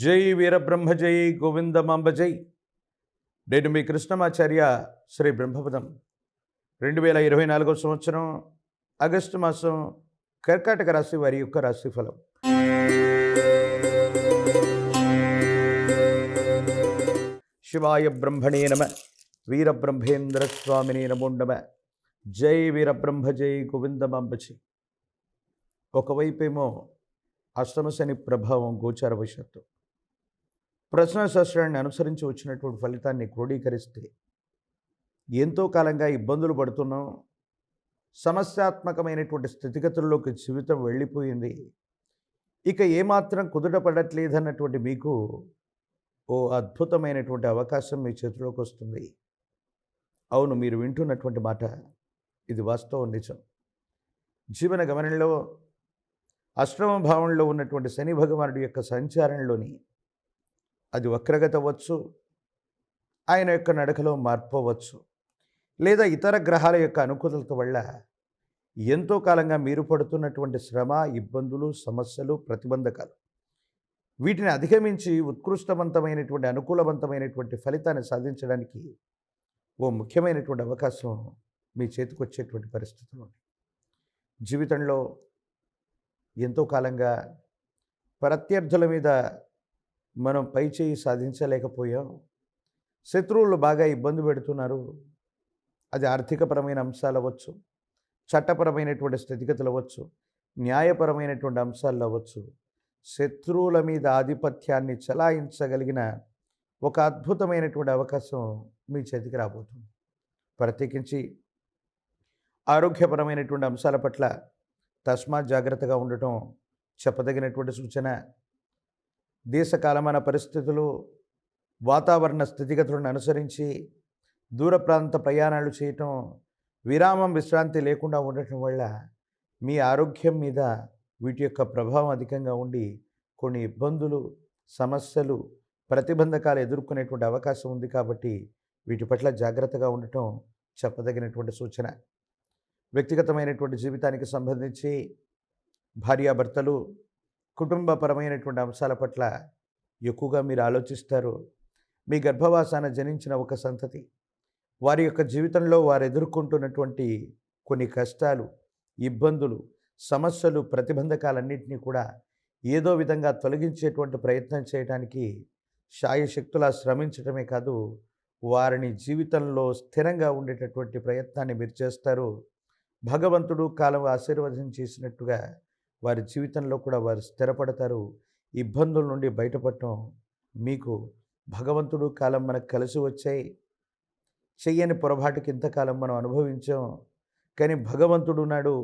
జై వీరబ్రహ్మ జై గోవిందమాంబ జై. నేను మీ కృష్ణమాచార్య శ్రీ బ్రహ్మపదం. 2024 సంవత్సరం ఆగస్టు మాసం కర్కాటక రాశి వారి యొక్క రాశిఫలం. శివాయ బ్రహ్మణే నమ. వీరబ్రహ్మేంద్ర స్వామిని నమో నమ. జై వీరబ్రహ్మ జై గోవిందమాంబ జై. ఒకవైపేమో అష్టమ శని ప్రభావం గోచారవశాత్తు ప్రశ్నశాస్త్రాన్ని అనుసరించి వచ్చినటువంటి ఫలితాన్ని క్రోడీకరిస్తే ఎంతో కాలంగా ఇబ్బందులు పడుతున్నాం, సమస్యాత్మకమైనటువంటి స్థితిగతుల్లోకి జీవితం వెళ్ళిపోయింది, ఇక ఏమాత్రం కుదుట పడట్లేదన్నటువంటి మీకు ఓ అద్భుతమైనటువంటి అవకాశం మీ చేతిలోకి వస్తుంది. అవును, మీరు వింటున్నటువంటి మాట ఇది వాస్తవం, నిజం. జీవన గమనంలో అష్టమ భావంలో ఉన్నటువంటి శని భగవానుడి యొక్క సంచారంలోని అది వక్రగతి అవ్వచ్చు, ఆయన యొక్క నడకలో మార్పు అవ్వచ్చు, లేదా ఇతర గ్రహాల యొక్క అనుకూలత వల్ల ఎంతో కాలంగా మీరు పడుతున్నటువంటి శ్రమ, ఇబ్బందులు, సమస్యలు, ప్రతిబంధకాలు వీటిని అధిగమించి ఉత్కృష్టవంతమైనటువంటి అనుకూలవంతమైనటువంటి ఫలితాన్ని సాధించడానికి ఓ ముఖ్యమైనటువంటి అవకాశం మీ చేతికి వచ్చేటువంటి పరిస్థితులు ఉన్నాయి. జీవితంలో ఎంతో కాలంగా ప్రత్యర్థుల మీద మనం పైచేయి సాధించలేకపోయాం, శత్రువులు బాగా ఇబ్బంది పెడుతున్నారు. అది ఆర్థికపరమైన అంశాలు అవ్వచ్చు, చట్టపరమైనటువంటి స్థితిగతులు అవ్వచ్చు, న్యాయపరమైనటువంటి అంశాలు అవ్వచ్చు. శత్రువుల మీద ఆధిపత్యాన్ని చలాయించగలిగిన ఒక అద్భుతమైనటువంటి అవకాశం మీ చేతికి రాబోతుంది. ప్రత్యేకించి ఆరోగ్యపరమైనటువంటి అంశాల పట్ల తస్మాత్ జాగ్రత్తగా ఉండటం చెప్పదగినటువంటి సూచన. దేశ కాలమాన పరిస్థితులు, వాతావరణ స్థితిగతులను అనుసరించి దూర ప్రాంత ప్రయాణాలు చేయటం, విరామం విశ్రాంతి లేకుండా ఉండటం వల్ల మీ ఆరోగ్యం మీద వీటి యొక్క ప్రభావం అధికంగా ఉండి కొన్ని ఇబ్బందులు, సమస్యలు, ప్రతిబంధకాలు ఎదుర్కొనేటువంటి అవకాశం ఉంది. కాబట్టి వీటి పట్ల జాగ్రత్తగా ఉండటం చెప్పదగినటువంటి సూచన. వ్యక్తిగతమైనటువంటి జీవితానికి సంబంధించి భార్యాభర్తలు, కుటుంబపరమైనటువంటి అంశాల పట్ల ఎక్కువగా మీరు ఆలోచిస్తారు. మీ గర్భవాసాన జనించిన ఒక సంతతి, వారి యొక్క జీవితంలో వారు ఎదుర్కొంటున్నటువంటి కొన్ని కష్టాలు, ఇబ్బందులు, సమస్యలు, ప్రతిబంధకాలన్నింటినీ కూడా ఏదో విధంగా తొలగించేటువంటి ప్రయత్నం చేయడానికి శాయశక్తులా శ్రమించడమే కాదు, వారిని జీవితంలో స్థిరంగా ఉండేటటువంటి ప్రయత్నాన్ని మీరు చేస్తారు. భగవంతుడు కాలం ఆశీర్వదం చేసినట్టుగా వారి జీవితంలో కూడా వారు స్థిరపడతారు. ఇబ్బందుల నుండి బయటపడటం మీకు భగవంతుడు కాలం మనకు కలిసి వచ్చాయి. చెయ్యని పొరపాటుకి ఇంతకాలం మనం అనుభవించాం, కానీ భగవంతుడు నాడు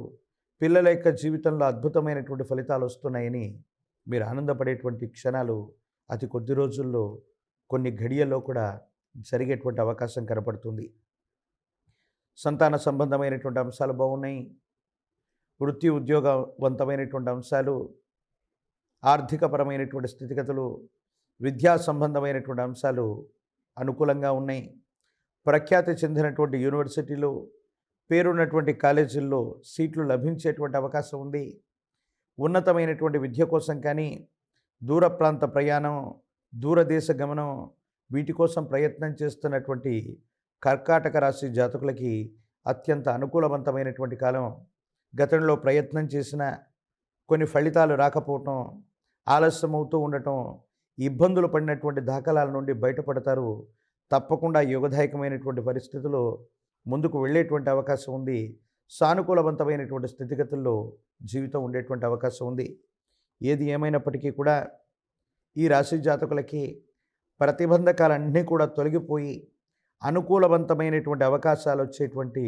పిల్లల యొక్క జీవితంలో అద్భుతమైనటువంటి ఫలితాలు వస్తున్నాయని మీరు ఆనందపడేటువంటి క్షణాలు అతి కొద్ది రోజుల్లో, కొన్ని ఘడియల్లో కూడా జరిగేటువంటి అవకాశం కనపడుతుంది. సంతాన సంబంధమైనటువంటి అంశాలు బాగున్నాయి. వృత్తి ఉద్యోగవంతమైనటువంటి అంశాలు, ఆర్థికపరమైనటువంటి స్థితిగతులు, విద్యా సంబంధమైనటువంటి అంశాలు అనుకూలంగా ఉన్నాయి. ప్రఖ్యాతి చెందినటువంటి యూనివర్సిటీలు, పేరున్నటువంటి కాలేజీల్లో సీట్లు లభించేటువంటి అవకాశం ఉంది. ఉన్నతమైనటువంటి విద్య కోసం కానీ, దూర ప్రాంత ప్రయాణం, దూరదేశ గమనం వీటి కోసం ప్రయత్నం చేస్తున్నటువంటి కర్కాటక రాశి జాతకులకి అత్యంత అనుకూలవంతమైనటువంటి కాలం. గతంలో ప్రయత్నం చేసిన కొన్ని ఫలితాలు రాకపోవటం, ఆలస్యమవుతూ ఉండటం, ఇబ్బందులు పడినటువంటి దాఖలాల నుండి బయటపడతారు. తప్పకుండా యోగదాయకమైనటువంటి పరిస్థితుల్లో ముందుకు వెళ్ళేటువంటి అవకాశం ఉంది. సానుకూలవంతమైనటువంటి స్థితిగతుల్లో జీవితం ఉండేటువంటి అవకాశం ఉంది. ఏది ఏమైనప్పటికీ కూడా ఈ రాశి జాతకులకి ప్రతిబంధకాలన్నీ కూడా తొలగిపోయి అనుకూలవంతమైనటువంటి అవకాశాలు వచ్చేటువంటి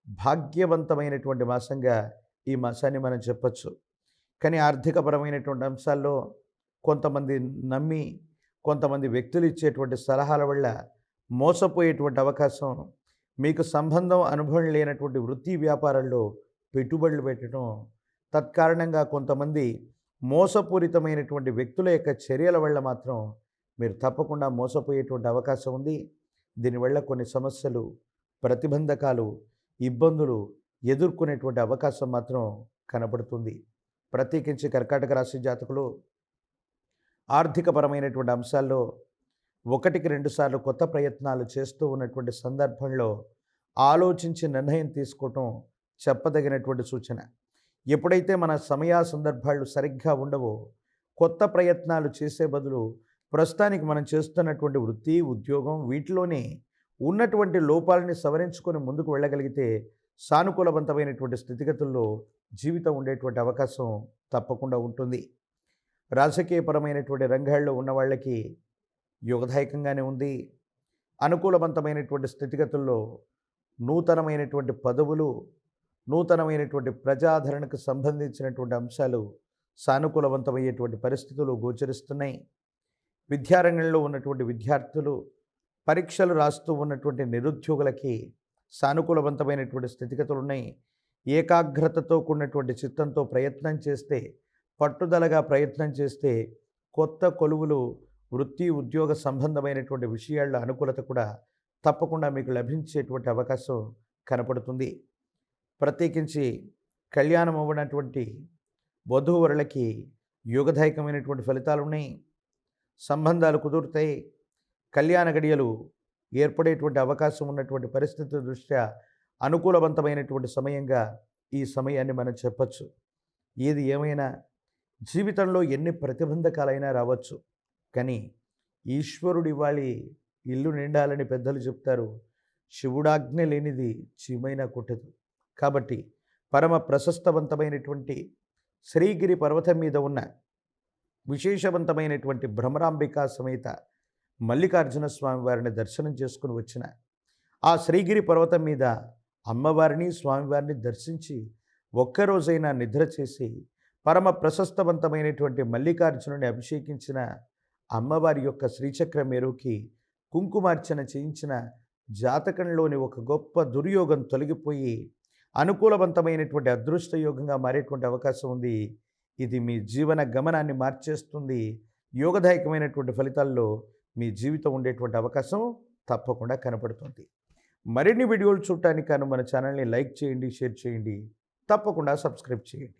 భాగ్యవంతమైనటువంటి మాసంగా ఈ మాసాన్ని మనం చెప్పచ్చు. కానీ ఆర్థికపరమైనటువంటి అంశాల్లో కొంతమంది నమ్మి, కొంతమంది వ్యక్తులు ఇచ్చేటువంటి సలహాల వల్ల మోసపోయేటువంటి అవకాశం, మీకు సంబంధం, అనుభవం లేనటువంటి వృత్తి వ్యాపారాల్లో పెట్టుబడులు పెట్టడం, తత్కారణంగా కొంతమంది మోసపూరితమైనటువంటి వ్యక్తుల యొక్క చర్యల వల్ల మాత్రం మీరు తప్పకుండా మోసపోయేటువంటి అవకాశం ఉంది. దీనివల్ల కొన్ని సమస్యలు, ప్రతిబంధకాలు, ఇబ్బందులు ఎదుర్కొనేటువంటి అవకాశం మాత్రం కనబడుతుంది. ప్రత్యేకించి కర్కాటక రాశి జాతకులు ఆర్థికపరమైనటువంటి అంశాల్లో ఒకటికి రెండు సార్లు కొత్త ప్రయత్నాలు చేస్తూ ఉన్నటువంటి సందర్భంలో ఆలోచించి నిర్ణయం తీసుకోవటం చెప్పదగినటువంటి సూచన. ఎప్పుడైతే మన సమయ సందర్భాలు సరిగ్గా ఉండవో కొత్త ప్రయత్నాలు చేసే బదులు ప్రస్తుతానికి మనం చేస్తున్నటువంటి వృత్తి ఉద్యోగం వీటిలోనే ఉన్నటువంటి లోపాలని సవరించుకొని ముందుకు వెళ్ళగలిగితే సానుకూలవంతమైనటువంటి స్థితిగతుల్లో జీవితం ఉండేటువంటి అవకాశం తప్పకుండా ఉంటుంది. రాజకీయపరమైనటువంటి రంగాల్లో ఉన్న వాళ్ళకి యోగదాయకంగానే ఉంది. అనుకూలవంతమైనటువంటి స్థితిగతుల్లో నూతనమైనటువంటి పదవులు, నూతనమైనటువంటి ప్రజాదరణకు సంబంధించినటువంటి అంశాలు సానుకూలవంతమయ్యేటువంటి పరిస్థితులు గోచరిస్తున్నాయి. విద్యారంగంలో ఉన్నటువంటి విద్యార్థులు, పరీక్షలు రాస్తూ ఉన్నటువంటి నిరుద్యోగులకి సానుకూలవంతమైనటువంటి స్థితిగతులు ఉన్నాయి. ఏకాగ్రతతో కూడినటువంటి చిత్తంతో ప్రయత్నం చేస్తే, పట్టుదలగా ప్రయత్నం చేస్తే కొత్త కొలువులు వృత్తి ఉద్యోగ సంబంధమైనటువంటి విషయాల్లో అనుకూలత కూడా తప్పకుండా మీకు లభించేటువంటి అవకాశం కనపడుతుంది. ప్రత్యేకించి కళ్యాణం అవ్వనటువంటి వధూవరులకి యోగదాయకమైనటువంటి ఫలితాలు ఉన్నాయి. సంబంధాలు కుదురుతాయి. కళ్యాణ గడియలు ఏర్పడేటువంటి అవకాశం ఉన్నటువంటి పరిస్థితుల దృష్ట్యా అనుకూలవంతమైనటువంటి సమయంగా ఈ సమయాన్ని మనం చెప్పచ్చు. ఏది ఏమైనా జీవితంలో ఎన్ని ప్రతిబంధకాలైనా రావచ్చు, కానీ ఈశ్వరుడి ఇవ్వాలి ఇల్లు నిండాలని పెద్దలు చెప్తారు. శివుడాజ్ఞ లేనిది చీమైనా కొట్టదు. కాబట్టి పరమ ప్రశస్తవంతమైనటువంటి శ్రీగిరి పర్వతం మీద ఉన్న విశేషవంతమైనటువంటి భ్రమరాంబికా సమేత మల్లికార్జున స్వామి వారిని దర్శనం చేసుకుని వచ్చిన ఆ శ్రీగిరి పర్వతం మీద అమ్మవారిని స్వామివారిని దర్శించి ఒక్కరోజైనా నిద్ర చేసి పరమ ప్రశస్తవంతమైనటువంటి మల్లికార్జునుని అభిషేకించిన అమ్మవారి యొక్క శ్రీచక్ర మేరుకి కుంకుమార్చన చేయించిన జాతకంలోని ఒక గొప్ప దుర్యోగం తొలగిపోయి అనుకూలవంతమైనటువంటి అదృష్ట యోగంగా మారేటువంటి అవకాశం ఉంది. ఇది మీ జీవన గమనాన్ని మార్చేస్తుంది. యోగదాయకమైనటువంటి ఫలితాల్లో మీ జీవితం ఉండేటువంటి అవకాశం తప్పకుండా కనపడుతుంది. మరిన్ని వీడియోలు చూడటానికి మన ఛానల్ని లైక్ చేయండి, షేర్ చేయండి, తప్పకుండా సబ్స్క్రైబ్ చేయండి.